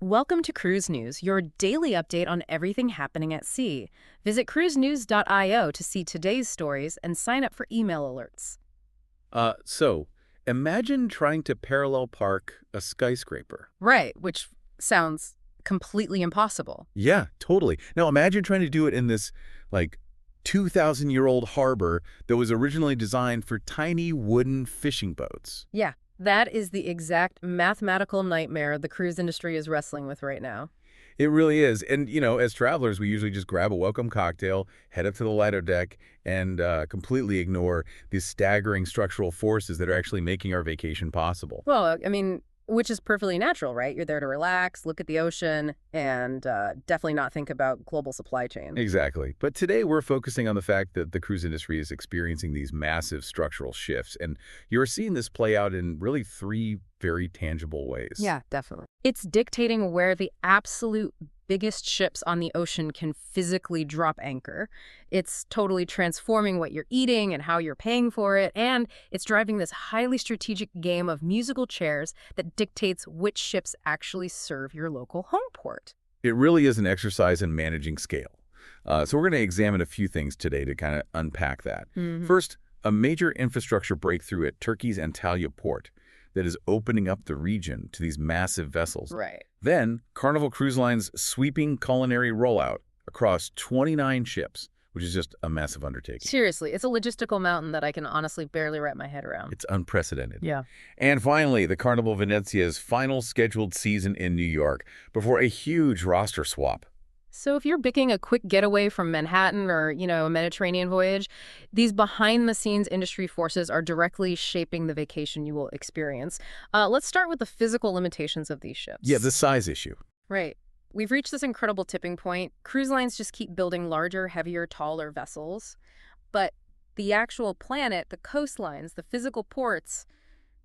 Welcome to Cruise News, your daily update on everything happening at sea. Visit cruisenews.io to see today's stories and sign up for email alerts. So imagine trying to parallel park a skyscraper. Right, which sounds completely impossible. Yeah, totally. Now imagine trying to do it in this, 2,000-year-old harbor that was originally designed for tiny wooden fishing boats. Yeah, that is the exact mathematical nightmare the cruise industry is wrestling with right now. It really is. And, as travelers, we usually just grab a welcome cocktail, head up to the ladder deck, and completely ignore these staggering structural forces that are actually making our vacation possible. Well, I mean, which is perfectly natural, right? You're there to relax, look at the ocean, and definitely not think about global supply chain. Exactly. But today we're focusing on the fact that the cruise industry is experiencing these massive structural shifts, and you're seeing this play out in really three very tangible ways. Yeah, definitely. It's dictating where the absolute biggest ships on the ocean can physically drop anchor. It's totally transforming what you're eating and how you're paying for it, and it's driving this highly strategic game of musical chairs that dictates which ships actually serve your local home port. It really is an exercise in managing scale. So we're going to examine a few things today to kind of unpack that. First, a major infrastructure breakthrough at Turkey's Antalya port that is opening up the region to these massive vessels. Right. Then, Carnival Cruise Line's sweeping culinary rollout across 29 ships, which is just a massive undertaking. Seriously, it's a logistical mountain that I can honestly barely wrap my head around. It's unprecedented. Yeah. And finally, the Carnival Venezia's final scheduled season in New York before a huge roster swap. So if you're booking a quick getaway from Manhattan or, a Mediterranean voyage, these behind-the-scenes industry forces are directly shaping the vacation you will experience. Let's start with the physical limitations of these ships. Yeah, the size issue. Right. We've reached this incredible tipping point. Cruise lines just keep building larger, heavier, taller vessels. But the actual planet, the coastlines, the physical ports,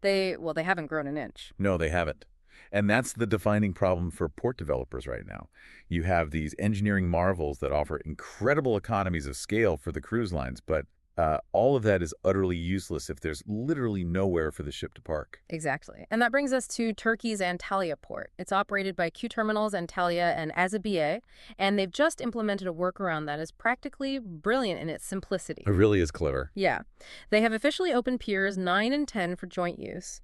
they haven't grown an inch. No, they haven't. And that's the defining problem for port developers right now. You have these engineering marvels that offer incredible economies of scale for the cruise lines, but all of that is utterly useless if there's literally nowhere for the ship to park. Exactly. And that brings us to Turkey's Antalya port. It's operated by Q Terminals, Antalya, and Azabiye, and they've just implemented a workaround that is practically brilliant in its simplicity. It really is clever. Yeah. They have officially opened Piers 9 and 10 for joint use.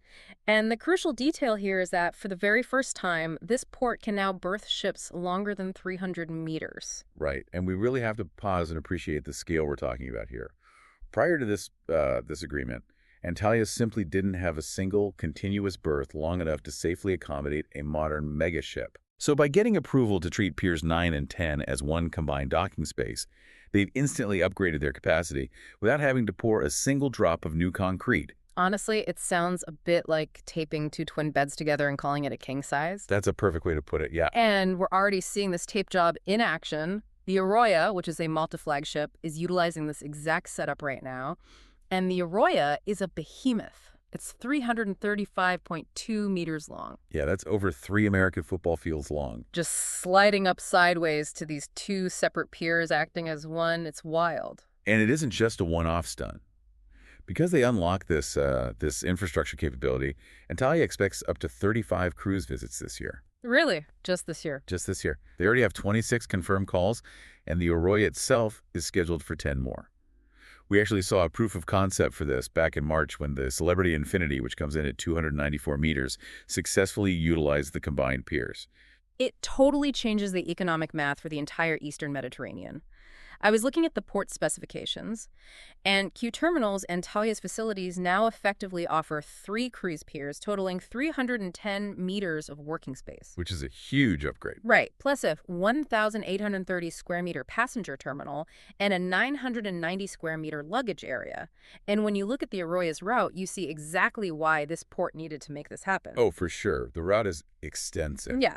And the crucial detail here is that for the very first time, this port can now berth ships longer than 300 meters. Right. And we really have to pause and appreciate the scale we're talking about here. Prior to this agreement, Antalya simply didn't have a single continuous berth long enough to safely accommodate a modern megaship. So by getting approval to treat Piers 9 and 10 as one combined docking space, they've instantly upgraded their capacity without having to pour a single drop of new concrete. Honestly, it sounds a bit like taping two twin beds together and calling it a king size. That's a perfect way to put it, yeah. And we're already seeing this tape job in action. The Aroya, which is a Malta flagship, is utilizing this exact setup right now. And the Aroya is a behemoth. It's 335.2 meters long. Yeah, that's over 3 American football fields long. Just sliding up sideways to these two separate piers acting as one. It's wild. And it isn't just a one-off stunt. Because they unlock this infrastructure capability, Antalya expects up to 35 cruise visits this year. Really? Just this year? Just this year. They already have 26 confirmed calls, and the Aroya itself is scheduled for 10 more. We actually saw a proof of concept for this back in March when the Celebrity Infinity, which comes in at 294 meters, successfully utilized the combined piers. It totally changes the economic math for the entire Eastern Mediterranean. I was looking at the port specifications, and Q Terminals and Antalya's facilities now effectively offer 3 cruise piers totaling 310 meters of working space. Which is a huge upgrade. Right, plus a 1,830 square meter passenger terminal and a 990 square meter luggage area. And when you look at the Aroya's route, you see exactly why this port needed to make this happen. Oh, for sure. The route is extensive. Yeah.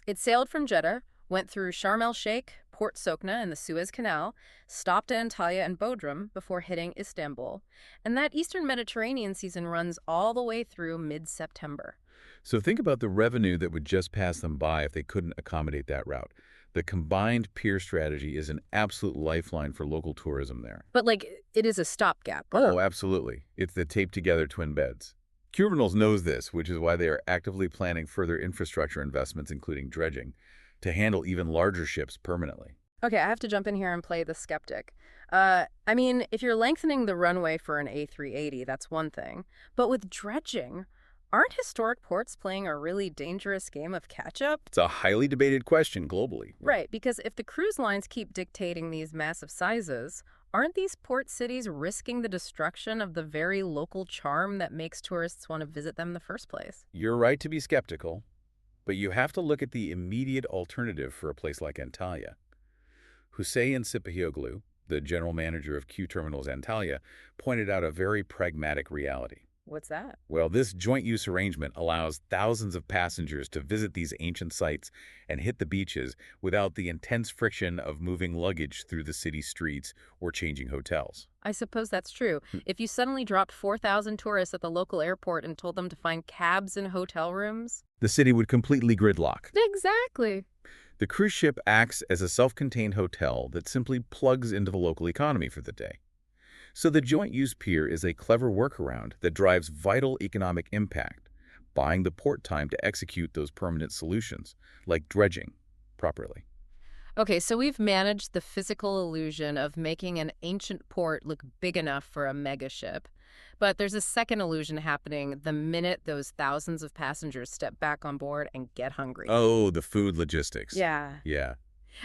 It sailed from Jeddah, went through Sharm el-Sheikh, Port Sokna and the Suez Canal, stopped at Antalya and Bodrum before hitting Istanbul. And that Eastern Mediterranean season runs all the way through mid-September. So think about the revenue that would just pass them by if they couldn't accommodate that route. The combined pier strategy is an absolute lifeline for local tourism there. But, it is a stopgap. Oh, absolutely. It's the taped-together twin beds. Criminals knows this, which is why they are actively planning further infrastructure investments, including dredging, to handle even larger ships permanently. Okay, I have to jump in here and play the skeptic. I mean, if you're lengthening the runway for an A380, that's one thing. But with dredging, aren't historic ports playing a really dangerous game of catch-up? It's a highly debated question globally. Right, because if the cruise lines keep dictating these massive sizes, aren't these port cities risking the destruction of the very local charm that makes tourists want to visit them in the first place? You're right to be skeptical, but you have to look at the immediate alternative for a place like Antalya. Hussein Sipahioglu, the general manager of Q Terminals Antalya, pointed out a very pragmatic reality. What's that? Well, this joint-use arrangement allows thousands of passengers to visit these ancient sites and hit the beaches without the intense friction of moving luggage through the city streets or changing hotels. I suppose that's true. If you suddenly dropped 4,000 tourists at the local airport and told them to find cabs and hotel rooms? The city would completely gridlock. Exactly. The cruise ship acts as a self-contained hotel that simply plugs into the local economy for the day. So the joint-use pier is a clever workaround that drives vital economic impact, buying the port time to execute those permanent solutions, like dredging, properly. Okay, so we've managed the physical illusion of making an ancient port look big enough for a mega ship. But there's a second illusion happening the minute those thousands of passengers step back on board and get hungry. Oh, the food logistics. Yeah. Yeah.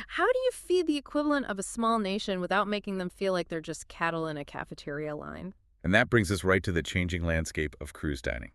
How do you feed the equivalent of a small nation without making them feel like they're just cattle in a cafeteria line? And that brings us right to the changing landscape of cruise dining.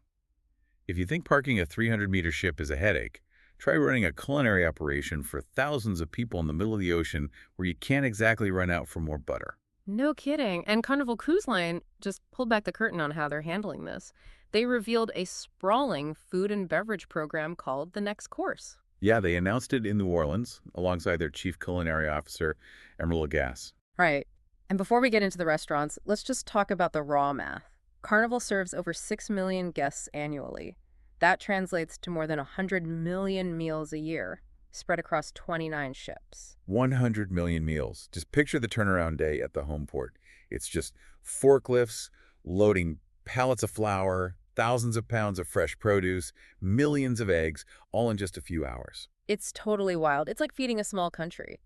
If you think parking a 300-meter ship is a headache, try running a culinary operation for thousands of people in the middle of the ocean where you can't exactly run out for more butter. No kidding. And Carnival Cruise Line just pulled back the curtain on how they're handling this. They revealed a sprawling food and beverage program called The Next Course. Yeah, they announced it in New Orleans alongside their chief culinary officer, Emeril. Right. And before we get into the restaurants, let's just talk about the raw math. Carnival serves over 6 million guests annually. That translates to more than 100 million meals a year, spread across 29 ships. 100 million meals. Just picture the turnaround day at the home port. It's just forklifts loading pallets of flour, thousands of pounds of fresh produce, millions of eggs, all in just a few hours. It's totally wild. It's like feeding a small country.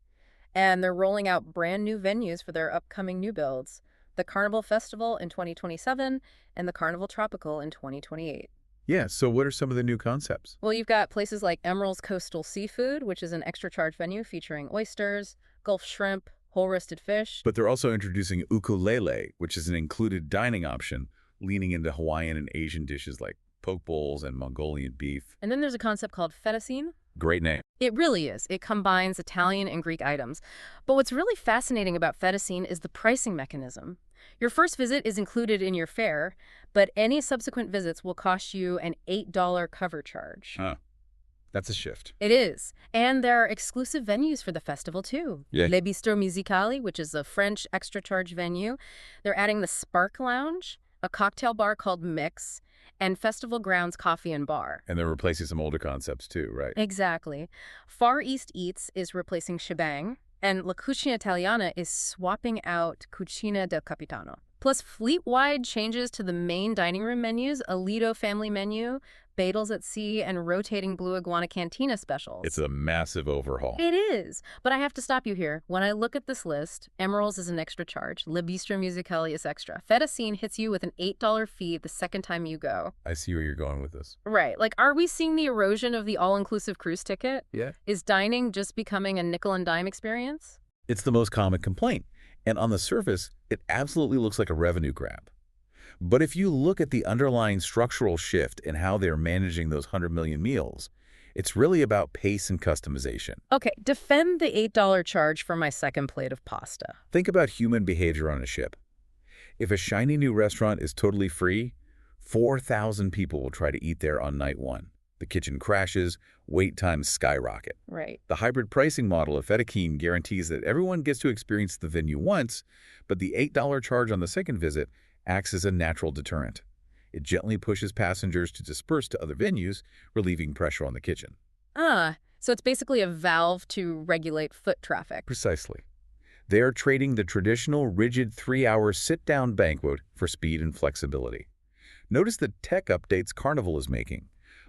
And they're rolling out brand new venues for their upcoming new builds. The Carnival Festival in 2027 and the Carnival Tropical in 2028. Yeah, so what are some of the new concepts? Well, you've got places like Emeril's Coastal Seafood, which is an extra charge venue featuring oysters, Gulf shrimp, whole roasted fish. But they're also introducing Uku Lei Lei, which is an included dining option, leaning into Hawaiian and Asian dishes like poke bowls and Mongolian beef. And then there's a concept called Fetaccine. Great name. It really is. It combines Italian and Greek items. But what's really fascinating about Fetaccine is the pricing mechanism. Your first visit is included in your fare, but any subsequent visits will cost you an $8 cover charge. Huh. That's a shift. It is. And there are exclusive venues for the festival, too. Yeah. Le Bistro Musicale, which is a French extra charge venue. They're adding the Spark Lounge, a cocktail bar called Mix, and Festival Grounds Coffee and Bar. And they're replacing some older concepts too, right? Exactly. Far East Eats is replacing Shebang, and La Cucina Italiana is swapping out Cucina del Capitano. Plus, fleet-wide changes to the main dining room menus, a Lido family menu, Bagels at Sea, and rotating Blue Iguana Cantina specials. It's a massive overhaul. It is. But I have to stop you here. When I look at this list, Emeril's is an extra charge. Le Bistro Musicale is extra. Fetaccine hits you with an $8 fee the second time you go. I see where you're going with this. Right. Like, are we seeing the erosion of the all-inclusive cruise ticket? Yeah. Is dining just becoming a nickel and dime experience? It's the most common complaint. And on the surface, it absolutely looks like a revenue grab. But if you look at the underlying structural shift in how they're managing those 100 million meals, it's really about pace and customization. Okay, defend the $8 charge for my second plate of pasta. Think about human behavior on a ship. If a shiny new restaurant is totally free, 4,000 people will try to eat there on night one. The kitchen crashes, wait times skyrocket. Right. The hybrid pricing model of Fetaccine guarantees that everyone gets to experience the venue once, but the $8 charge on the second visit acts as a natural deterrent. It gently pushes passengers to disperse to other venues, relieving pressure on the kitchen. So it's basically a valve to regulate foot traffic. Precisely. They are trading the traditional rigid 3-hour sit-down banquet for speed and flexibility. Notice the tech updates Carnival is making.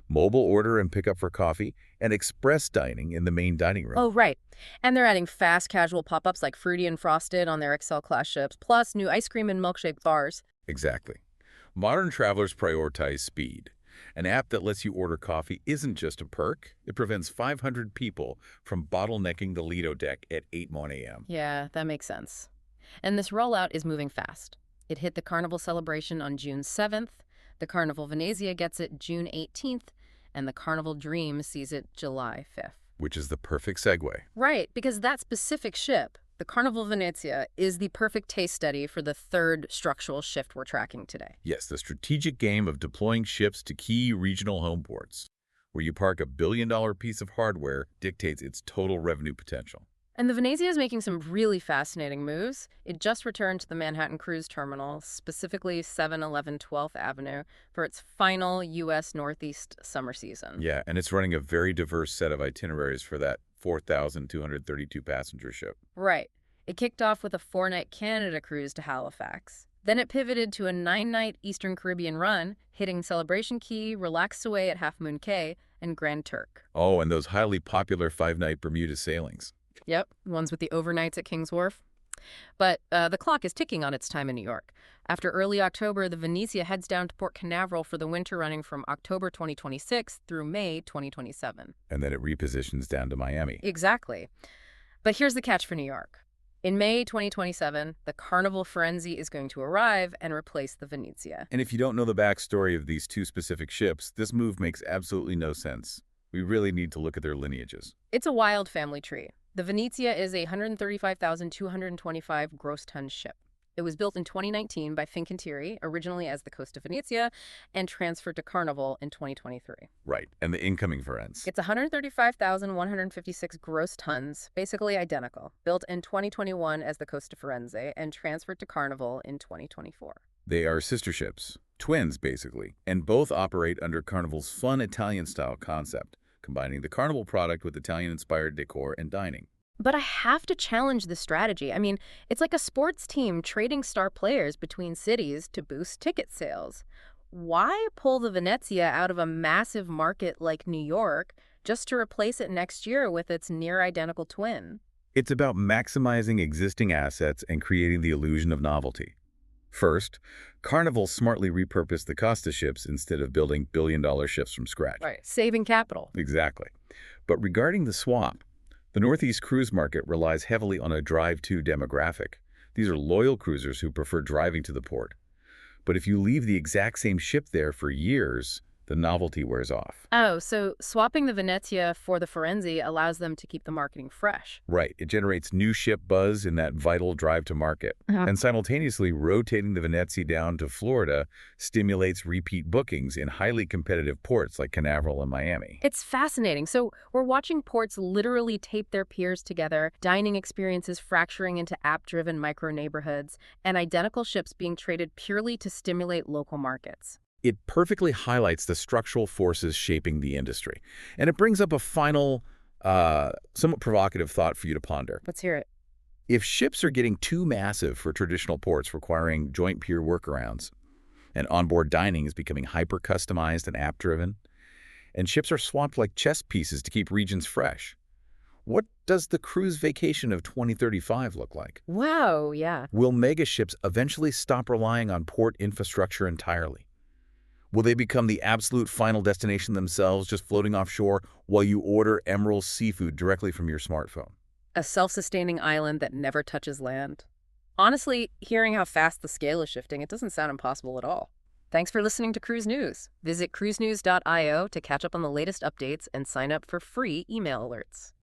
Mobile order and pickup for coffee, and express dining in the main dining room. Oh, right. And they're adding fast casual pop-ups like Fruity and Frosted on their XL class ships, plus new ice cream and milkshake bars. Exactly. Modern travelers prioritize speed. An app that lets you order coffee isn't just a perk. It prevents 500 people from bottlenecking the Lido deck at 8:01 a.m. Yeah, that makes sense. And this rollout is moving fast. It hit the Carnival celebration on June 7th, the Carnival Venezia gets it June 18th, and the Carnival Dream sees it July 5th. Which is the perfect segue. Right, because that specific ship, the Carnival Venezia, is the perfect case study for the third structural shift we're tracking today. Yes, the strategic game of deploying ships to key regional home ports, where you park a billion-dollar piece of hardware dictates its total revenue potential. And the Venezia is making some really fascinating moves. It just returned to the Manhattan Cruise Terminal, specifically 711 12th Avenue, for its final U.S. Northeast summer season. Yeah, and it's running a very diverse set of itineraries for that 4,232 passenger ship. Right. It kicked off with a 4-night Canada cruise to Halifax. Then it pivoted to a 9-night Eastern Caribbean run, hitting Celebration Key, Relaxed Away at Half Moon Cay, and Grand Turk. Oh, and those highly popular 5-night Bermuda sailings. Yep, ones with the overnights at King's Wharf. But the clock is ticking on its time in New York. After early October, the Venezia heads down to Port Canaveral for the winter running from October 2026 through May 2027. And then it repositions down to Miami. Exactly. But here's the catch for New York. In May 2027, the Carnival Firenze is going to arrive and replace the Venezia. And if you don't know the backstory of these two specific ships, this move makes absolutely no sense. We really need to look at their lineages. It's a wild family tree. The Venezia is a 135,225 gross ton ship. It was built in 2019 by Fincantieri, originally as the Costa Venezia, and transferred to Carnival in 2023. Right, and the incoming Firenze. It's 135,156 gross tons, basically identical, built in 2021 as the Costa Firenze and transferred to Carnival in 2024. They are sister ships, twins basically, and both operate under Carnival's fun Italian-style concept, combining the Carnival product with Italian-inspired decor and dining. But I have to challenge this strategy. I mean, it's like a sports team trading star players between cities to boost ticket sales. Why pull the Venezia out of a massive market like New York just to replace it next year with its near-identical twin? It's about maximizing existing assets and creating the illusion of novelty. First, Carnival smartly repurposed the Costa ships instead of building billion-dollar ships from scratch. Right, saving capital. Exactly. But regarding the swap, the Northeast cruise market relies heavily on a drive-to demographic. These are loyal cruisers who prefer driving to the port. But if you leave the exact same ship there for years, the novelty wears off. Oh, so swapping the Venezia for the Firenze allows them to keep the marketing fresh. Right. It generates new ship buzz in that vital drive to market. And simultaneously, rotating the Venezia down to Florida stimulates repeat bookings in highly competitive ports like Canaveral and Miami. It's fascinating. So we're watching ports literally tape their piers together, dining experiences fracturing into app-driven micro-neighborhoods, and identical ships being traded purely to stimulate local markets. It perfectly highlights the structural forces shaping the industry. And it brings up a final, somewhat provocative thought for you to ponder. Let's hear it. If ships are getting too massive for traditional ports requiring joint pier workarounds, and onboard dining is becoming hyper-customized and app-driven, and ships are swapped like chess pieces to keep regions fresh, what does the cruise vacation of 2035 look like? Wow, yeah. Will mega ships eventually stop relying on port infrastructure entirely? Will they become the absolute final destination themselves, just floating offshore while you order Emeril seafood directly from your smartphone? A self-sustaining island that never touches land. Honestly, hearing how fast the scale is shifting, it doesn't sound impossible at all. Thanks for listening to Cruise News. Visit cruisenews.io to catch up on the latest updates and sign up for free email alerts.